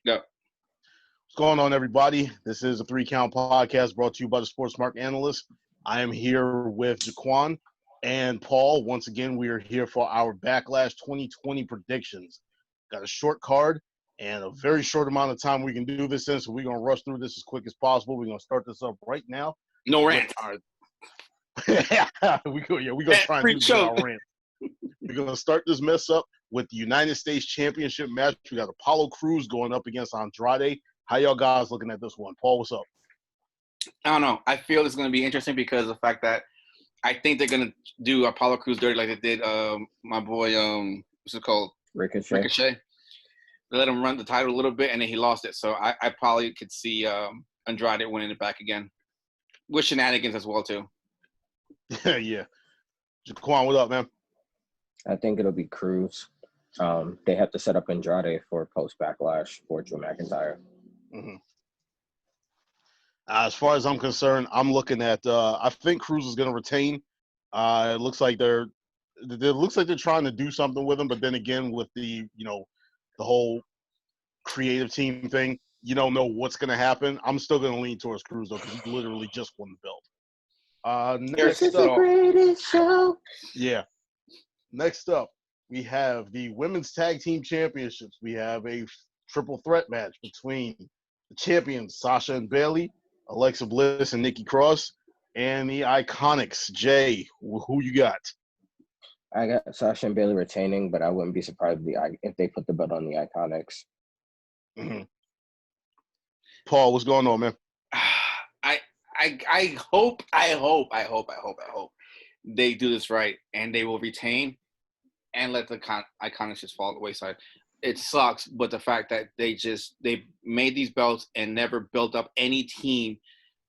Yep. What's going on, everybody? This is a 3 Count podcast brought to you by the Sports Mark Analyst. I am here with Jaquan and Paul. Once again, we are here for our Backlash 2020 predictions. Got a short card and a very short amount of time we can do this in, so we're going to rush through this as quick as possible. We're going to start this up right now. No rant. We're going to try and do our rant. We're going to start this mess up with the United States Championship match. We got Apollo Crews going up against Andrade. How y'all guys looking at this one? Paul, what's up? I don't know. I feel it's going to be interesting because of the fact that I think they're going to do Apollo Crews dirty like they did my boy, what's it called? Ricochet. They let him run the title a little bit, and then he lost it. So I probably could see Andrade winning it back again. With shenanigans as well, too. Yeah. Jaquan, what up, man? I think it'll be Crews. They have to set up Andrade for post-Backlash for Drew McIntyre. Mm-hmm. As far as I'm concerned, I'm looking at. I think Crews is going to retain. It looks like they're trying to do something with him, but then again, with the whole creative team thing, you don't know what's going to happen. I'm still going to lean towards Crews though, because he literally just won the belt. Next up, the greatest show. Yeah. Next up, we have the Women's Tag Team Championships. We have a triple threat match between the champions, Sasha and Bayley, Alexa Bliss and Nikki Cross, and the Iconics. Jay, who you got? I got Sasha and Bayley retaining, but I wouldn't be surprised if they put the belt on the Iconics. Mm-hmm. Paul, what's going on, man? I hope they do this right and they will retain and let the Iconics just fall to the wayside. It sucks, but the fact that they made these belts and never built up any team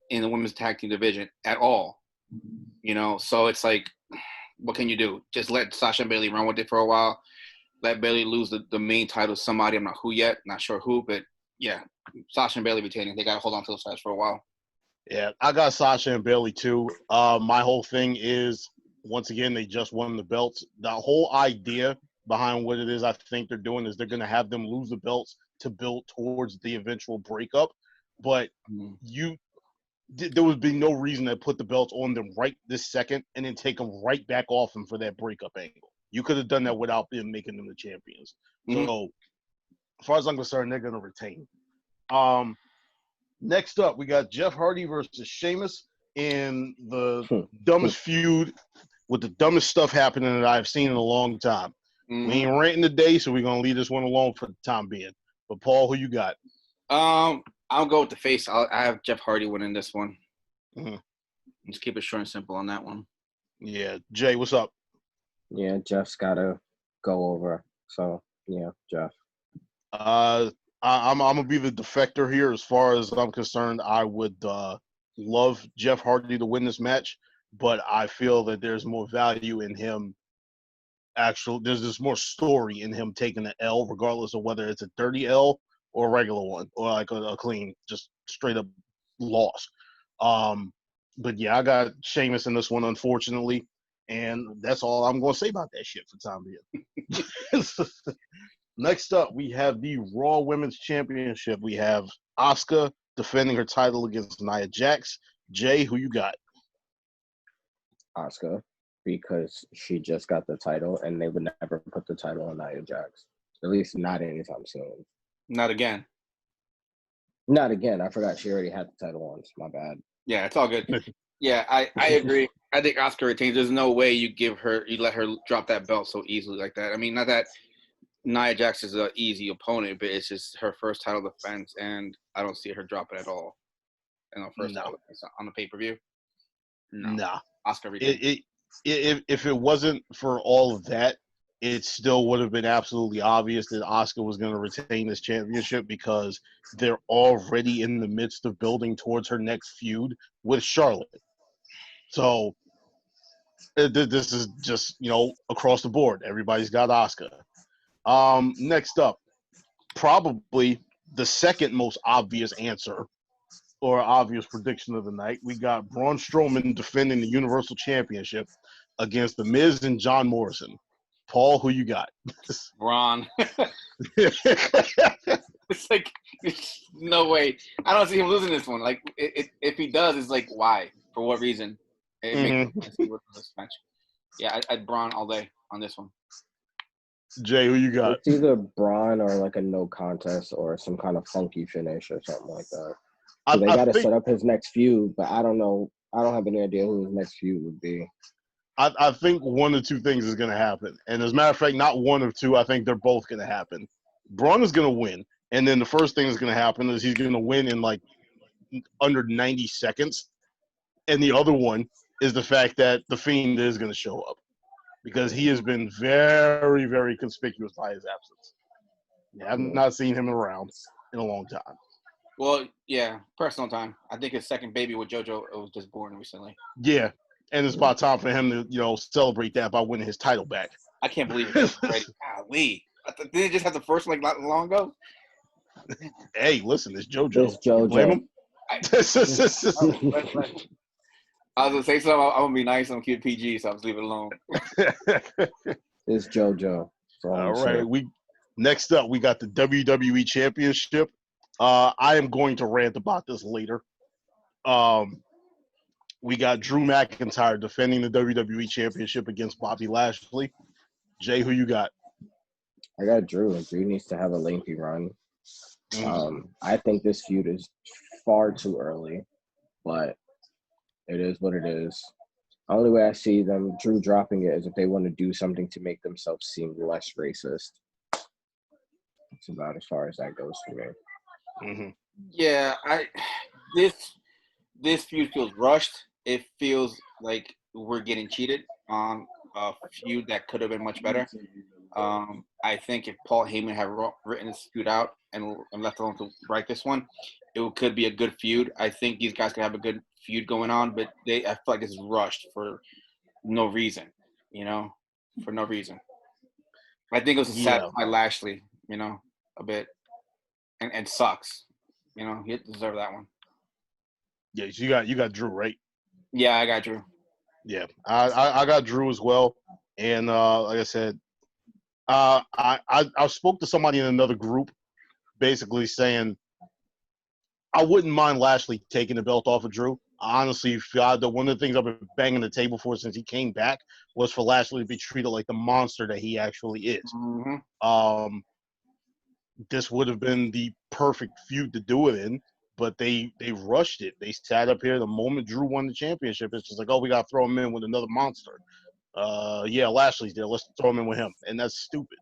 in the women's tag team division at all, so it's like, what can you do? Just let Sasha and Bayley run with it for a while. Let Bayley lose the main title to somebody. I'm not sure who, but yeah, Sasha and Bayley retaining. They got to hold on to those guys for a while. Yeah, I got Sasha and Bayley too. My whole thing is, once again, they just won the belts. The whole idea behind what it is I think they're doing is they're going to have them lose the belts to build towards the eventual breakup. But there would be no reason to put the belts on them right this second and then take them right back off them for that breakup angle. You could have done that without them making them the champions. Mm-hmm. So, as far as I'm concerned, they're going to retain. Next up, we got Jeff Hardy versus Sheamus in the dumbest feud with the dumbest stuff happening that I've seen in a long time. Mm-hmm. We ain't ranting today, so we're going to leave this one alone for the time being. But, Paul, who you got? I'll go with the face. I have Jeff Hardy winning this one. Mm-hmm. Just keep it short and simple on that one. Yeah. Jay, what's up? Yeah, Jeff's got to go over. So, yeah, Jeff. I'm going to be the defector here. As far as I'm concerned, I would love Jeff Hardy to win this match, but I feel that there's more value in him. There's just more story in him taking the L, regardless of whether it's a dirty L or a regular one, or like a clean, just straight up loss. But yeah, I got Sheamus in this one, unfortunately, and that's all I'm going to say about that shit for the time being. Next up, we have the Raw Women's Championship. We have Asuka defending her title against Nia Jax. Jay, who you got? Asuka, because she just got the title, and they would never put the title on Nia Jax. At least not anytime soon. Not again. Not again. I forgot she already had the title once. My bad. Yeah, it's all good. Yeah, I agree. I think Asuka retains. There's no way you let her drop that belt so easily like that. I mean, not that Nia Jax is an easy opponent, but it's just her first title defense, and I don't see her dropping at all. Title defense on the pay-per-view. No. Asuka retains. If it wasn't for all of that, it still would have been absolutely obvious that Asuka was going to retain this championship because they're already in the midst of building towards her next feud with Charlotte. So this is just, across the board. Everybody's got Asuka. Next up, probably the second most obvious answer or obvious prediction of the night. We got Braun Strowman defending the Universal Championship against The Miz and John Morrison. Paul, who you got? Braun. It's like No way. I don't see him losing this one. Like, if he does, it's like, why? For what reason? It makes no sense he would lose this match. Yeah, I'd Braun all day on this one. Jay, who you got? It's either Braun or like a no contest or some kind of funky finish or something like that. So they got to set up his next feud, but I don't know. I don't have any idea who his next feud would be. I think one or two things is going to happen. And as a matter of fact, not one or two. I think they're both going to happen. Braun is going to win. And then the first thing that's going to happen is he's going to win in like under 90 seconds. And the other one is the fact that The Fiend is going to show up because he has been very, very conspicuous by his absence. Yeah, I've not seen him around in a long time. Well, yeah, personal time. I think his second baby with JoJo was just born recently. Yeah, and it's about time for him to, celebrate that by winning his title back. I can't believe it. Golly. Didn't they just have the first one like not long ago? Hey, listen, it's JoJo. It's JoJo. You blame him? I was gonna say something. I'm gonna be nice. I'm gonna keep it PG, so I'll just leave it alone. It's JoJo. All right. Next up, we got the WWE Championship. I am going to rant about this later. We got Drew McIntyre defending the WWE Championship against Bobby Lashley. Jay, who you got? I got Drew. Drew needs to have a lengthy run. I think this feud is far too early, but it is what it is. The only way I see them, Drew dropping it, is if they want to do something to make themselves seem less racist. That's about as far as that goes for me. Mm-hmm. Yeah, this feud feels rushed. It feels like we're getting cheated on a feud that could have been much better. I think if Paul Heyman had written this feud out and left alone to write this one, it could be a good feud. I think these guys could have a good feud going on, but I feel like this is rushed for no reason, for no reason. I think it was to satisfy Lashley, a bit, and sucks. He deserved that one. Yeah, you got Drew, right? Yeah, I got Drew. Yeah, I got Drew as well, and like I said, I spoke to somebody in another group, basically saying I wouldn't mind Lashley taking the belt off of Drew. Honestly, one of the things I've been banging the table for since he came back was for Lashley to be treated like the monster that he actually is. Mm-hmm. This would have been the perfect feud to do it in, but they rushed it. They sat up here the moment Drew won the championship. It's just like, oh, we got to throw him in with another monster. Yeah, Lashley's there. Let's throw him in with him, and that's stupid.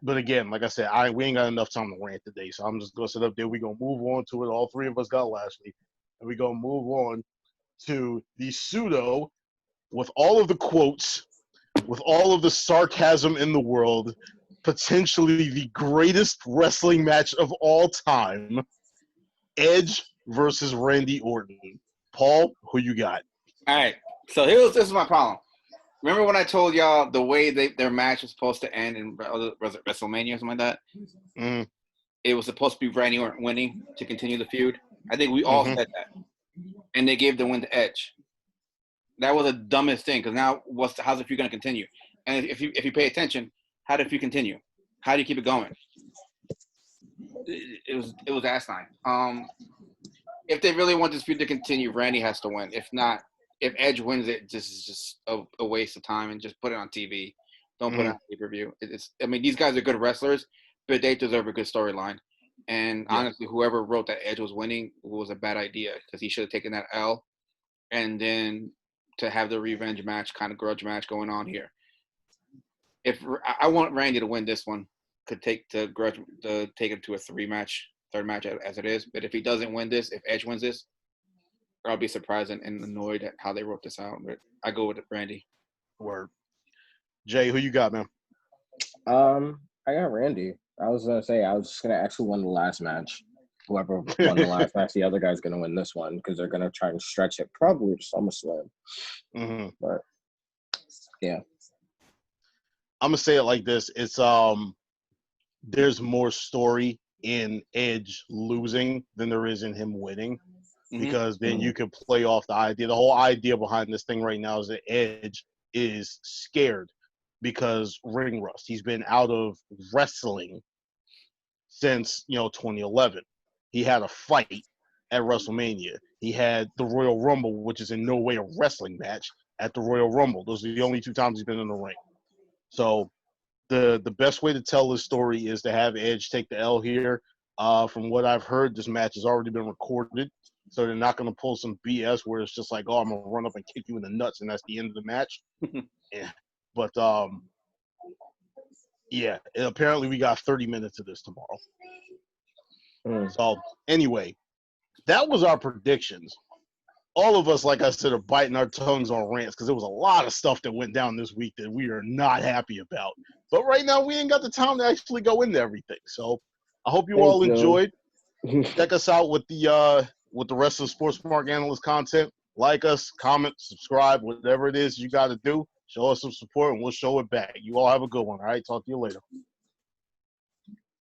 But again, like I said, we ain't got enough time to rant today, so I'm just gonna sit up there. We gonna move on to it. All three of us got Lashley, and we gonna move on to the pseudo, with all of the quotes, with all of the sarcasm in the world, potentially the greatest wrestling match of all time: Edge versus Randy Orton. Paul, who you got? All right. So this is my problem. Remember when I told y'all the way their match was supposed to end in WrestleMania or something like that? Mm. It was supposed to be Randy Orton winning to continue the feud. I think we all said that. And they gave the win to Edge. That was the dumbest thing, because now how's the feud going to continue? And if you pay attention, how did the feud continue? How do you keep it going? It was asinine. If they really want this feud to continue, Randy has to win. If not, if Edge wins it, this is just a waste of time, and just put it on TV. Don't put it on pay-per-view. These guys are good wrestlers, but they deserve a good storyline. And honestly, whoever wrote that Edge was winning was a bad idea, because he should have taken that L, and then to have the revenge match, kind of grudge match going on here. If I want Randy to win this one, could take it to a third match as it is. But if he doesn't win this, if Edge wins this, I'll be surprised and annoyed at how they wrote this out. But I go with Randy. Word. Jay, who you got, man? I got Randy. I was just gonna ask who won the last match. Whoever won the last match, the other guy's gonna win this one, because they're gonna try and stretch it probably to SummerSlam. Mm-hmm. But yeah, I'm gonna say it like this: it's there's more story in Edge losing than there is in him winning, because then you can play off the idea. The whole idea behind this thing right now is that Edge is scared because ring rust. He's been out of wrestling since 2011. He had a fight at WrestleMania. He had the Royal Rumble, which is in no way a wrestling match, at the Royal Rumble. Those are the only 2 times he's been in the ring. So the best way to tell this story is to have Edge take the L here. From what I've heard, this match has already been recorded, so they're not going to pull some BS where it's just like, oh, I'm going to run up and kick you in the nuts, and that's the end of the match. Yeah. But, yeah, apparently we got 30 minutes of this tomorrow. So, anyway, that was our predictions. All of us, like I said, are biting our tongues on rants because there was a lot of stuff that went down this week that we are not happy about. But right now, we ain't got the time to actually go into everything. So I hope you all enjoyed. Check us out with the rest of the Sports Mark Analyst content. Like us, comment, subscribe, whatever it is you got to do. Show us some support, and we'll show it back. You all have a good one. All right, talk to you later.